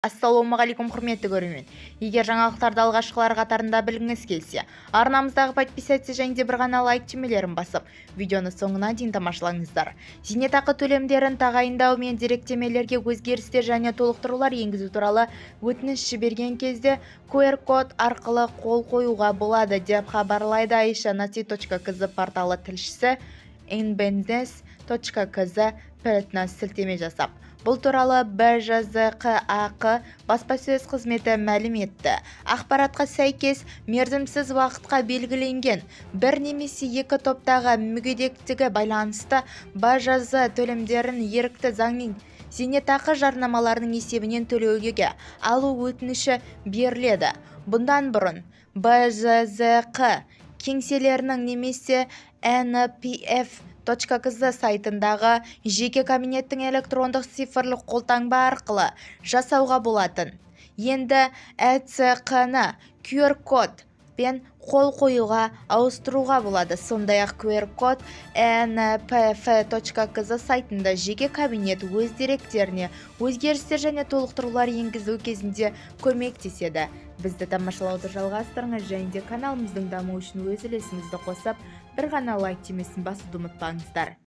Ассалаумағалейкум, құрметті көрермен. Егер жаңалықтарды алғашқылар қатарында білгіңіз келсе, арнамыздағы подписаться және де бір ғана лайк түймелерін басып, видеоны соңына дейін тамашалаңыздар. Зейнетақы төлемдерін тағайындау мен деректемелерге өзгерістер және толықтырулар енгізу туралы өтініш жіберген кезде QR-код арқылы қол қоюға болады, деп хабарлайды aisha.nati.kz порталы тілшісі nbns.kz сілтеме жасап. Бұл туралы БЖЗК баспасөз қызметі мәлім етті. Ақпаратқа сәйкес, мерзімсіз уақытқа белгіленген бір немесе екі топтағы мүгедектігі байланысты БЖЗ төлемдерін ерікті заңмен зейнетақы жарнамаларының есебінен төлеуге алу өтініші беріледі. Бұндан бұрын БЖЗК кеңселерінің немесе npf.kz сайтындағы жеке кабинеттің электрондық цифрлық қолтаңба арқылы жасауға болатын. Енді ЭЦК-ны QR-код пен қол қоюға ауыстыруға болады. Сондай-ақ QR-код npf.kz сайтында жеке кабинет өз деректеріне өзгерістер және толықтырулар енгізу кезінде көмектеседі. Бізді тамашалауды жалғастырыңыз және де каналымыздың дамуы үшін өз үлесіңізді қосып, бір ғана лайк түймесін басуды ұмытпаңыздар.